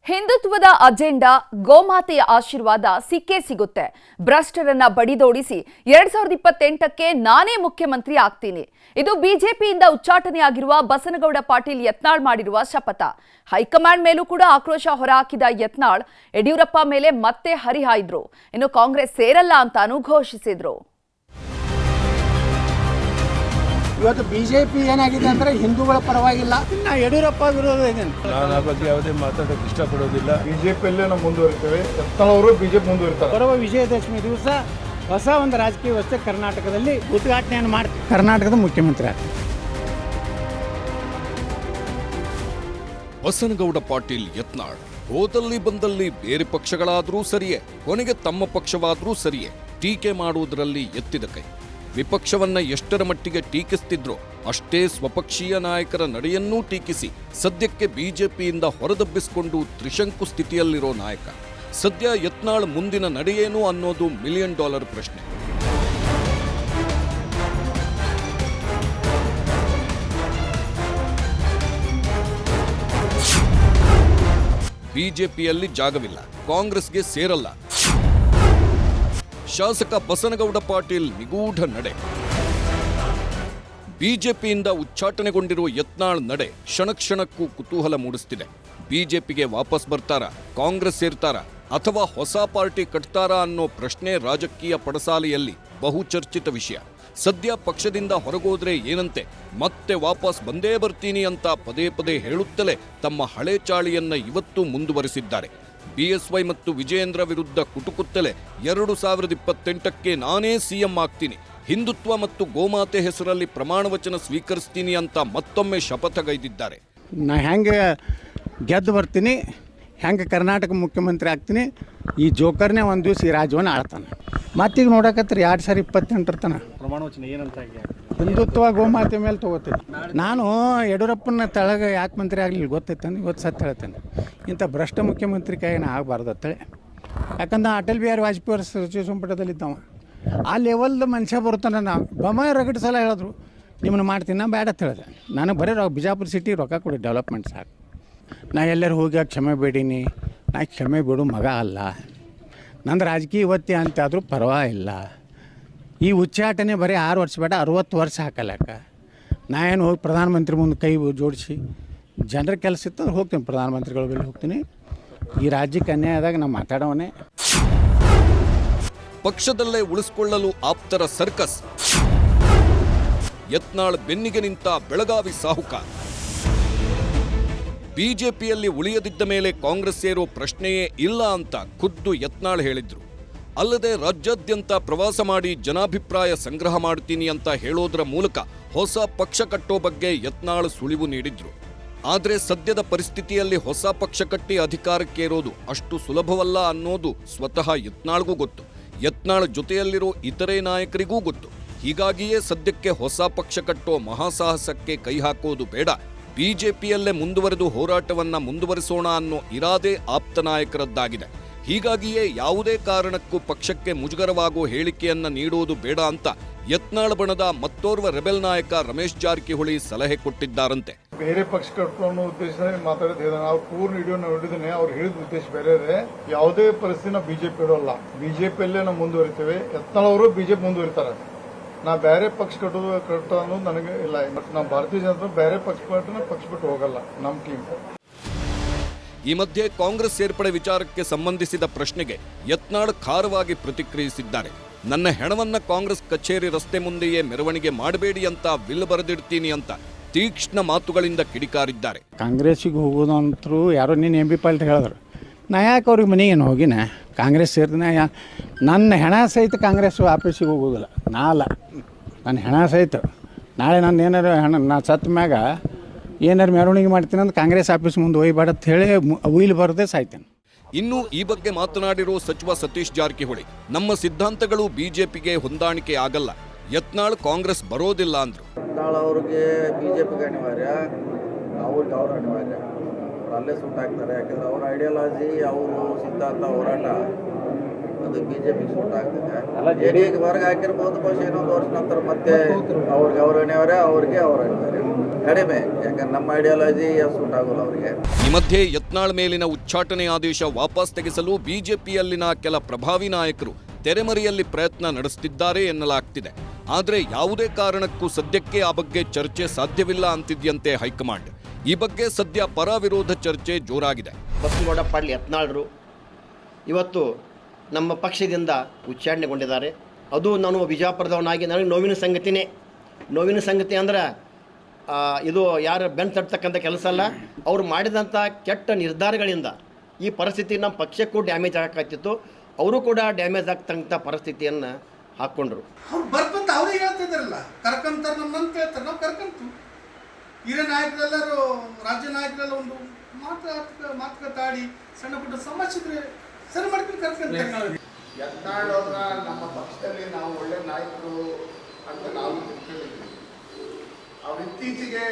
ಹಿಂದುತ್ವದ ಅಜೆಂಡಾ ಗೋಮಾತೆಯ ಆಶೀರ್ವಾದ ಸಿಕ್ಕೇ ಸಿಗುತ್ತೆ. ಭ್ರಷ್ಟರನ್ನ ಬಡಿದೋಡಿಸಿ 2028ಕ್ಕೆ ನಾನೇ ಮುಖ್ಯಮಂತ್ರಿ ಆಗ್ತೀನಿ. ಇದು ಬಿಜೆಪಿಯಿಂದ ಉಚ್ಚಾಟನೆಯಾಗಿರುವ ಬಸನಗೌಡ ಪಾಟೀಲ್ ಯತ್ನಾಳ್ ಮಾಡಿರುವ ಶಪಥ. ಹೈಕಮಾಂಡ್ ಮೇಲೂ ಕೂಡ ಆಕ್ರೋಶ ಹೊರಹಾಕಿದ ಯತ್ನಾಳ್ ಯಡಿಯೂರಪ್ಪ ಮೇಲೆ ಮತ್ತೆ ಹರಿಹಾಯ್ದ್ರು. ಇನ್ನು ಕಾಂಗ್ರೆಸ್ ಸೇರಲ್ಲ ಅಂತಾನೂ ಘೋಷಿಸಿದ್ರು. ಇವತ್ತು ಬಿಜೆಪಿ ಏನಾಗಿದೆ ಅಂದ್ರೆ ಹಿಂದೂಗಳ ಪರವಾಗಿಲ್ಲ, ಯಡಿಯೂರಪ್ಪ ವಿರೋಧ ಇದೆ. ನಾನು ಆ ಬಗ್ಗೆ ಯಾವುದೇ ಮಾತಾಡೋಕೆ ಇಷ್ಟಪಡೋದಿಲ್ಲ. ಬಿಜೆಪಿಯಲ್ಲೇ ನಾವು ಮುಂದುವರಿತೇವೆ. ಯತ್ನಾಳ್ ಬಿಜೆಪಿ ಮುಂದುವರಿತಾರೆ. ಬರುವ ವಿಜಯದಶಮಿ ದಿವಸ ಹೊಸ ಒಂದು ರಾಜಕೀಯ ವ್ಯವಸ್ಥೆ ಕರ್ನಾಟಕದಲ್ಲಿ ಉದ್ಘಾಟನೆಯನ್ನು ಮಾಡ್ತೀವಿ. ಕರ್ನಾಟಕದ ಮುಖ್ಯಮಂತ್ರಿ ಆಗ್ತಾರೆ. ಬಸನಗೌಡ ಪಾಟೀಲ್ ಯತ್ನಾಳ್ ಹೋದಲ್ಲಿ ಬಂದಲ್ಲಿ ಬೇರೆ ಪಕ್ಷಗಳಾದರೂ ಸರಿಯೇ, ಕೊನೆಗೆ ತಮ್ಮ ಪಕ್ಷವಾದರೂ ಸರಿಯೇ ಟೀಕೆ ಮಾಡುವುದರಲ್ಲಿ ಎತ್ತಿದ ಕೈ. ವಿಪಕ್ಷವನ್ನ ಎಷ್ಟರ ಮಟ್ಟಿಗೆ ಟೀಕಿಸ್ತಿದ್ರೋ ಅಷ್ಟೇ ಸ್ವಪಕ್ಷೀಯ ನಾಯಕರ ನಡೆಯನ್ನೂ ಟೀಕಿಸಿ ಸದ್ಯಕ್ಕೆ ಬಿಜೆಪಿಯಿಂದ ಹೊರದಬ್ಬಿಸಿಕೊಂಡು ತ್ರಿಶಂಕು ಸ್ಥಿತಿಯಲ್ಲಿರೋ ನಾಯಕ. ಸದ್ಯ ಯತ್ನಾಳ್ ಮುಂದಿನ ನಡೆಯೇನು ಅನ್ನೋದು $1 ಮಿಲಿಯನ್ ಪ್ರಶ್ನೆ. ಬಿಜೆಪಿಯಲ್ಲಿ ಜಾಗವಿಲ್ಲ, ಕಾಂಗ್ರೆಸ್ಗೆ ಸೇರಲ್ಲ. ಶಾಸಕ ಬಸನಗೌಡ ಪಾಟೀಲ್ ನಿಗೂಢ ನಡೆ. ಬಿಜೆಪಿಯಿಂದ ಉಚ್ಚಾಟನೆಗೊಂಡಿರುವ ಯತ್ನಾಳ್ ನಡೆ ಕ್ಷಣಕ್ಕೂ ಕುತೂಹಲ ಮೂಡಿಸ್ತಿದೆ. ಬಿಜೆಪಿಗೆ ವಾಪಸ್ ಬರ್ತಾರಾ, ಕಾಂಗ್ರೆಸ್ ಸೇರ್ತಾರಾ ಅಥವಾ ಹೊಸ ಪಾರ್ಟಿ ಕಟ್ತಾರಾ ಅನ್ನೋ ಪ್ರಶ್ನೆ ರಾಜಕೀಯ ಪಡಸಾಲೆಯಲ್ಲಿ ಬಹುಚರ್ಚಿತ ವಿಷಯ. ಸದ್ಯ ಪಕ್ಷದಿಂದ ಹೊರಗೋದ್ರೆ ಏನಂತೆ, ಮತ್ತೆ ವಾಪಸ್ ಬಂದೇ ಬರ್ತೀನಿ ಅಂತ ಪದೇ ಪದೇ ಹೇಳುತ್ತಲೇ ತಮ್ಮ ಹಳೆ ಚಾಳಿಯನ್ನ ಇವತ್ತೂ ಮುಂದುವರೆಸಿದ್ದಾರೆ. ಬಿಎಸ್ವೈ ಮತ್ತು ವಿಜಯೇಂದ್ರ ವಿರುದ್ಧ ಕುಟುಕುತ್ತಲೇ 2028ಕ್ಕೆ ನಾನೇ ಸಿಎಂ ಆಗ್ತೀನಿ, ಹಿಂದುತ್ವ ಮತ್ತು ಗೋಮಾತೆ ಹೆಸರಲ್ಲಿ ಪ್ರಮಾಣ ವಚನ ಸ್ವೀಕರಿಸ್ತೀನಿ ಅಂತ ಮತ್ತೊಮ್ಮೆ ಶಪಥಗೈದಿದ್ದಾರೆ. ನಾ ಹೆಂಗೆ ಗೆದ್ದು ಬರ್ತೀನಿ, ಹೆಂಗೆ ಕರ್ನಾಟಕ ಮುಖ್ಯಮಂತ್ರಿ ಆಗ್ತೀನಿ, ಈ ಜೋಕರ್ನೇ ಒಂದು ದಿವಸ ಈ ರಾಜ್ಯವನ್ನು ಆಳ್ತಾನೆ. ಮತ್ತೀಗ ನೋಡಕತ್ರಿ 2028 ತನ ಪ್ರಮಾಣ ವಚನ ಏನಂತ ಹಿಂದುತ್ವ ಗೋಮಾತೆ ಮೇಲೆ ತೊಗೋತೀನಿ. ನಾನು ಯಡಿಯೂರಪ್ಪನ ತೆಳಗೆ ಯಾಕೆ ಮಂತ್ರಿ ಆಗಲಿಲ್ಲ ಗೊತ್ತೈತಾನೆ, ಇವತ್ತು ಸತ್ತು ಹೇಳ್ತೇನೆ. ಇಂಥ ಭ್ರಷ್ಟ ಮುಖ್ಯಮಂತ್ರಿ ಕೈನ ಆಗಬಾರ್ದು ಅಂತೇಳಿ. ಯಾಕಂದ್ರೆ ಅಟಲ್ ಬಿಹಾರಿ ವಾಜಪೇಯಿ ಅವರ ಸಚಿವ ಸಂಪುಟದಲ್ಲಿದ್ದಾವ. ಆ ಲೆವೆಲ್ದ ಮನುಷ್ಯ ಬರ್ತಾನೆ. ನಾವು ಬೊಮ್ಮಾಯಿ ರಗಡ್ ಸಲ ಹೇಳಿದ್ರು ನಿಮ್ಮನ್ನು ಮಾಡ್ತೀನಿ, ನಾ ಬೇಡ ಅಂತ ಹೇಳಿದೆ. ನನಗೆ ಬರೀ ಬಿಜಾಪುರ ಸಿಟಿ ರೊಕ್ಕ ಕೊಡಿ, ಡೆವಲಪ್ಮೆಂಟ್ ಸಾಕು. ನಾ ಎಲ್ಲರೂ ಹೋಗಿ ಕ್ಷಮೆ ಬೇಡೀನಿ, ನಾ ಕ್ಷಮೆ ಬಿಡು ಮಗ ಅಲ್ಲ. ನಂದು ರಾಜಕೀಯ ಇವತ್ತೇ ಅಂತಾದರೂ ಪರವಾಗಿಲ್ಲ. ಈ ಉಚ್ಚಾಟನೆ ಬರೀ 6 ವರ್ಷ ಬೇಡ 60 ವರ್ಷ ಹಾಕಲಕ್ಕ. ನಾ ಏನು ಹೋಗಿ ಪ್ರಧಾನಮಂತ್ರಿ ಮುಂದೆ ಕೈ ಜೋಡಿಸಿ ಜನರ ಕೆಲಸ ಇತ್ತು ಹೋಗ್ತೀನಿ, ಪ್ರಧಾನಮಂತ್ರಿಗಳ ಬಳಿ ಹೋಗ್ತೀನಿ. ಈ ರಾಜ್ಯಕ್ಕೆ ಅನ್ಯಾಯ ಆದಾಗ ನಾವು ಮಾತಾಡೋವನೇ. ಪಕ್ಷದಲ್ಲೇ ಉಳಿಸಿಕೊಳ್ಳಲು ಆಪ್ತರ ಸರ್ಕಸ್. ಯತ್ನಾಳ್ ಬೆನ್ನಿಗೆ ನಿಂತ ಬೆಳಗಾವಿ ಸಾಹುಕಾರ. ಬಿಜೆಪಿಯಲ್ಲಿ ಉಳಿಯದಿದ್ದ ಮೇಲೆ ಕಾಂಗ್ರೆಸ್ ಸೇರೋ ಪ್ರಶ್ನೆಯೇ ಇಲ್ಲ ಅಂತ ಖುದ್ದು ಯತ್ನಾಳ್ ಹೇಳಿದ್ರು. ಅಲ್ಲದೆ ರಾಜ್ಯಾದ್ಯಂತ ಪ್ರವಾಸ ಮಾಡಿ ಜನಾಭಿಪ್ರಾಯ ಸಂಗ್ರಹ ಮಾಡ್ತೀನಿ ಅಂತ ಹೇಳೋದ್ರ ಮೂಲಕ ಹೊಸ ಪಕ್ಷ ಕಟ್ಟೋ ಬಗ್ಗೆ ಯತ್ನಾಳ್ ಸುಳಿವು ನೀಡಿದ್ರು. ಆದರೆ ಸದ್ಯದ ಪರಿಸ್ಥಿತಿಯಲ್ಲಿ ಹೊಸ ಪಕ್ಷ ಕಟ್ಟಿ ಅಧಿಕಾರಕ್ಕೇರೋದು ಅಷ್ಟು ಸುಲಭವಲ್ಲ ಅನ್ನೋದು ಸ್ವತಃ ಯತ್ನಾಳ್ಗೂ ಗೊತ್ತು, ಯತ್ನಾಳ್ ಜೊತೆಯಲ್ಲಿರೋ ಇತರೆ ನಾಯಕರಿಗೂ ಗೊತ್ತು. ಹೀಗಾಗಿಯೇ ಸದ್ಯಕ್ಕೆ ಹೊಸ ಪಕ್ಷ ಕಟ್ಟೋ ಮಹಾಸಾಹಸಕ್ಕೆ ಕೈ ಹಾಕೋದು ಬೇಡ, ಬಿಜೆಪಿಯಲ್ಲೇ ಮುಂದುವರೆದು ಹೋರಾಟವನ್ನ ಮುಂದುವರಿಸೋಣ ಅನ್ನೋ ಇರಾದೆ ಆಪ್ತ ನಾಯಕರದ್ದಾಗಿದೆ. ಹೀಗಾಗಿಯೇ ಯಾವುದೇ ಕಾರಣಕ್ಕೂ ಪಕ್ಷಕ್ಕೆ ಮುಜುಗರವಾಗೋ ಹೇಳಿಕೆಯನ್ನ ನೀಡೋದು ಬೇಡ ಅಂತ ಯತ್ನಾಳ್ ಬಣದ ಮತ್ತೋರ್ವ ರೆಬೆಲ್ ನಾಯಕ ರಮೇಶ್ ಜಾರಕಿಹೊಳಿ ಸಲಹೆ ಕೊಟ್ಟಿದ್ದಾರಂತೆ. ಬೇರೆ ಪಕ್ಷ ಕಟ್ಟುವ ಉದ್ದೇಶದಲ್ಲಿ ಮಾತಾಡಿದ ಅವ್ರು ಪೂರ್ಣ ವಿಡಿಯೋ ನೋಡಿದ್ದೇನೆ. ಅವ್ರು ಹೇಳಿದ ಉದ್ದೇಶ ಬೇರೆ ಇದೆ. ಯಾವುದೇ ಪರಿಸ್ಥಿತಿ ಬಿಜೆಪಿ ಇರೋಲ್ಲ, ಬಿಜೆಪಿಯಲ್ಲೇ ನಾವು ಮುಂದುವರಿತೇವೆ. ಯತ್ನಾಳ್ ಅವರು ಬಿಜೆಪಿ ಮುಂದುವರಿತಾರೆ. ನಾ ಬೇರೆ ಪಕ್ಷ ಕಟ್ಟೋ ಅನ್ನೋದು ನನಗೆ ಇಲ್ಲ. ನಾವು ಭಾರತೀಯ ಜನತಾ ಬೇರೆ ಪಕ್ಷ ಬಿಟ್ಟು ಹೋಗಲ್ಲ. ನಮ್ಮ ಟೀಮ್. ಈ ಮಧ್ಯೆ ಕಾಂಗ್ರೆಸ್ ಸೇರ್ಪಡೆ ವಿಚಾರಕ್ಕೆ ಸಂಬಂಧಿಸಿದ ಪ್ರಶ್ನೆಗೆ ಯತ್ನಾಳ್ ಖಾರವಾಗಿ ಪ್ರತಿಕ್ರಿಯಿಸಿದ್ದಾರೆ. ನನ್ನ ಹೆಣವನ್ನ ಕಾಂಗ್ರೆಸ್ ಕಚೇರಿ ರಸ್ತೆ ಮುಂದೆಯೇ ಮೆರವಣಿಗೆ ಮಾಡಬೇಡಿ ಅಂತ ಬಿಲ್ ಬರೆದಿಡ್ತೀನಿ ಅಂತ ತೀಕ್ಷ್ಣ ಮಾತುಗಳಿಂದ ಕಿಡಿಕಾರಿದ್ದಾರೆ. ಕಾಂಗ್ರೆಸ್ಸಿಗೆ ಹೋಗೋದಂತರೂ ಯಾರೋ ನೀನು MP ಪಾಲ್ಟ್ ಹೇಳಿದ್ರು. ನಾ ಯಾಕೆ ಅವ್ರಿಗೆ ಮನೆಗೇನು ಹೋಗಿನ ಕಾಂಗ್ರೆಸ್ ಸೇರಿದ ನನ್ನ ಹೆಣ ಸಹಿತ ಕಾಂಗ್ರೆಸ್ ಆಫೀಸಿಗೆ ಹೋಗೋದಿಲ್ಲ. ನಾ ಅಲ್ಲ, ನನ್ನ ಹೆಣ ಸಹಿತ ನಾಳೆ ನಾನು ಏನಾರು ನಾ ಸತ್ತ ಮ್ಯಾಗ ಏನಾರು ಮೆರವಣಿಗೆ ಮಾಡ್ತೀನಿ ಅಂತ ಕಾಂಗ್ರೆಸ್ ಆಫೀಸ್ ಮುಂದೆ ಒಯ್ಯಬೇಡ ಅಂತ ಹೇಳಿ ಉಯ್ಲು ಬರದೆ ಸಾಯ್ತೇನೆ. ಇನ್ನು ಈ ಬಗ್ಗೆ ಮಾತನಾಡಿರೋ ಸಚಿವ ಸತೀಶ್ ಜಾರಕಿಹೊಳಿ, ನಮ್ಮ ಸಿದ್ಧಾಂತಗಳು ಬಿಜೆಪಿಗೆ ಹೊಂದಾಣಿಕೆ ಆಗಲ್ಲ, ಯತ್ನಾಳ್ ಕಾಂಗ್ರೆಸ್ ಬರೋದಿಲ್ಲ ಅಂದ್ರು. ಯತ್ನಾಳ್ ಅವ್ರಿಗೆ ಬಿಜೆಪಿಗೆ ಅನಿವಾರ್ಯ, ಅವ್ರಿಗೆ ಅವ್ರು ಅನಿವಾರ್ಯ. ಅವ್ರು ಅಲ್ಲೇ ಸೂಟ್ ಆಗ್ತಾರೆ. ಯಾಕಂದ್ರೆ ಅವ್ರ ಐಡಿಯಾಲಜಿ, ಅವರು ಸಿದ್ಧಾಂತ, ಹೋರಾಟ ಅದು ಬಿಜೆಪಿಗೆ ಸೂಟ್ ಆಗ್ತದೆ. ಜೆಡಿಎಗೆ ಹೊರಗೆ ಹಾಕಿರ್ಬೋದು, ಬಹುಶಃ ಇನ್ನೊಂದು ವರ್ಷ ನಂತರ ಮತ್ತೆ ಅವ್ರಿಗೆ ಅವ್ರ ಅನಿವಾರ್ಯ, ಅವ್ರಿಗೆ ಅವ್ರ ಅನಿವಾರ್ಯ. ಕಡಿಮೆ, ಯಾಕಂದ್ರೆ ನಮ್ಮ ಐಡಿಯಾಲಜಿ ಸೂಟ್ ಆಗೋಲ್ಲ ಅವರಿಗೆ. ಈ ಮಧ್ಯೆ ಯತ್ನಾಳ್ ಮೇಲಿನ ಉಚ್ಚಾಟನೆ ಆದೇಶ ವಾಪಸ್ ತೆಗೆಸಲು ಬಿಜೆಪಿಯಲ್ಲಿನ ಕೆಲ ಪ್ರಭಾವಿ ನಾಯಕರು ತೆರೆಮರೆಯಲ್ಲಿ ಪ್ರಯತ್ನ ನಡೆಸುತ್ತಿದ್ದಾರೆ ಎನ್ನಲಾಗ್ತಿದೆ. ಆದರೆ ಯಾವುದೇ ಕಾರಣಕ್ಕೂ ಸದ್ಯಕ್ಕೆ ಆ ಬಗ್ಗೆ ಚರ್ಚೆ ಸಾಧ್ಯವಿಲ್ಲ ಅಂತಿದ್ಯಂತೆ ಹೈಕಮಾಂಡ್. ಈ ಬಗ್ಗೆ ಸದ್ಯ ಪರ ವಿರೋಧ ಚರ್ಚೆ ಜೋರಾಗಿದೆ. ಬಸನಗೌಡ ಪಾಟೀಲ್ ಯತ್ನಾಳರು ಇವತ್ತು ನಮ್ಮ ಪಕ್ಷದಿಂದ ಉಚ್ಚಾಟನೆಗೊಂಡಿದ್ದಾರೆ. ಅದು ನಾನು ಬಿಜಾಪುರದವನಾಗಿ ನನಗೆ ನೋವಿನ ಸಂಗತಿ ಅಂದ್ರೆ ಇದು ಯಾರು ಬೆನ್ನು ತಟ್ಟತಕ್ಕಂಥ ಕೆಲಸ ಅಲ್ಲ. ಅವರು ಮಾಡಿದಂಥ ಕೆಟ್ಟ ನಿರ್ಧಾರಗಳಿಂದ ಈ ಪರಿಸ್ಥಿತಿ ನಮ್ಮ ಪಕ್ಷಕ್ಕೂ ಡ್ಯಾಮೇಜ್ ಆಗಕ್ಕಾಗ್ತಿತ್ತು. ಅವರು ಕೂಡ ಡ್ಯಾಮೇಜ್ ಆಗ್ತಕ್ಕಂಥ ಪರಿಸ್ಥಿತಿಯನ್ನು ಹಾಕ್ಕೊಂಡ್ರು. ಅವ್ರು ಬರ್ಬಂತ ಅವ್ರಿಗೆ ಹೇಳ್ತಿದ್ದಾರಲ್ಲ, ಕರ್ಕೊಂತಾರೆ ನಮ್ಮಂತ ಹೇಳ್ತಾರೆ, ನಾವು ಕರ್ಕೊಂತು ಹಿರಿಯ ನಾಯಕರೆಲ್ಲರೂ ರಾಜ್ಯ ನಾಯಕರೆಲ್ಲ ಒಂದು ಮಾತುಕತಾಡಿ ಸಣ್ಣ ಪುಟ್ಟ ಸಮಸ್ಯೆ ಇದ್ರೆ ಸರಿ ಮಾಡ್ಕೊಂಡು ಕರ್ಕೊಂತಾರೆ. ಯತ್ನಾಳ್ ಅವ್ರನ್ನ ನಮ್ಮ ಪಕ್ಷದಲ್ಲಿ ನಾವು ಒಳ್ಳೆ ನಾಯಕರು ಅಂತ ನಾವು ತಿಳ್ಕೊಂಡಿದ್ವಿ. ಅವ್ರು ಇತ್ತೀಚೆಗೆ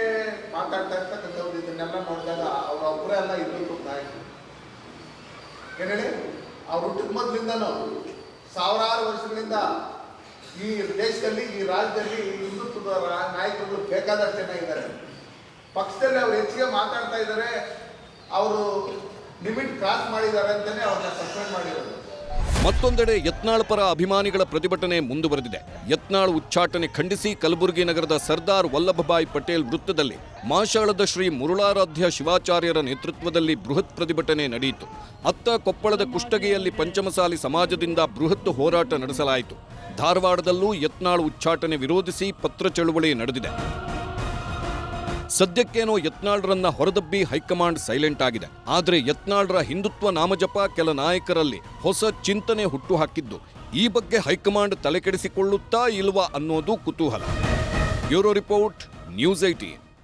ಮಾತಾಡ್ತಾ ಇರ್ತಕ್ಕಂಥವ್ರು ಇದನ್ನೆಲ್ಲ ನೋಡಿದಾಗ ಅವ್ರ ಒಬ್ಬರೇ ಅಲ್ಲ, ಇನ್ನೊಂದು ನಾಯಕರು. ಏನು ಹೇಳಿ, ಅವ್ರು ಹುಟ್ಟಿದ ಮೊದಲಿಂದನೂ ಸಾವಿರಾರು ವರ್ಷಗಳಿಂದ ಈ ದೇಶದಲ್ಲಿ, ಈ ರಾಜ್ಯದಲ್ಲಿ ಹಿಂದುತ್ವದ ನಾಯಕರುಗಳು ಬೇಕಾದಷ್ಟು ಜನ ಇದ್ದಾರೆ. ಪಕ್ಷದಲ್ಲಿ ಅವ್ರು ಹೆಚ್ಚಿಗೆ ಮಾತಾಡ್ತಾ ಇದ್ದಾರೆ, ಅವರು ಲಿಮಿಟ್ ಕ್ರಾಸ್ ಮಾಡಿದ್ದಾರೆ ಅಂತಲೇ ಅವ್ರನ್ನ ಸಸ್ಪೆಂಡ್ ಮಾಡಿರೋದು. ಮತ್ತೊಂದೆಡೆ ಯತ್ನಾಳ್ ಪರ ಅಭಿಮಾನಿಗಳ ಪ್ರತಿಭಟನೆ ಮುಂದುವರೆದಿದೆ. ಯತ್ನಾಳ್ ಉಚ್ಚಾಟನೆ ಖಂಡಿಸಿ ಕಲಬುರಗಿ ನಗರದ ಸರ್ದಾರ್ ವಲ್ಲಭಭಾಯ್ ಪಟೇಲ್ ವೃತ್ತದಲ್ಲಿ ಮಾಷಾಳದ ಶ್ರೀ ಮುರುಳಾರಾಧ್ಯ ಶಿವಾಚಾರ್ಯರ ನೇತೃತ್ವದಲ್ಲಿ ಬೃಹತ್ ಪ್ರತಿಭಟನೆ ನಡೆಯಿತು. ಅತ್ತ ಕೊಪ್ಪಳದ ಕುಷ್ಟಗಿಯಲ್ಲಿ ಪಂಚಮಸಾಲಿ ಸಮಾಜದಿಂದ ಬೃಹತ್ ಹೋರಾಟ ನಡೆಸಲಾಯಿತು. ಧಾರವಾಡದಲ್ಲೂ ಯತ್ನಾಳ್ ಉಚ್ಚಾಟನೆ ವಿರೋಧಿಸಿ ಪತ್ರ ಚಳುವಳಿ ನಡೆದಿದೆ. ಸದ್ಯಕ್ಕೇನೋ ಯತ್ನಾಳ್ರನ್ನ ಹೊರದಬ್ಬಿ ಹೈಕಮಾಂಡ್ ಸೈಲೆಂಟ್ ಆಗಿದೆ. ಆದರೆ ಯತ್ನಾಳ್ರ ಹಿಂದುತ್ವ ನಾಮಜಪ ಕೆಲ ನಾಯಕರಲ್ಲಿ ಹೊಸ ಚಿಂತನೆ ಹುಟ್ಟುಹಾಕಿದ್ದು ಈ ಬಗ್ಗೆ ಹೈಕಮಾಂಡ್ ತಲೆಕೆಡಿಸಿಕೊಳ್ಳುತ್ತಾ ಇಲ್ವಾ ಅನ್ನೋದು ಕುತೂಹಲ. Bureau report, news 18.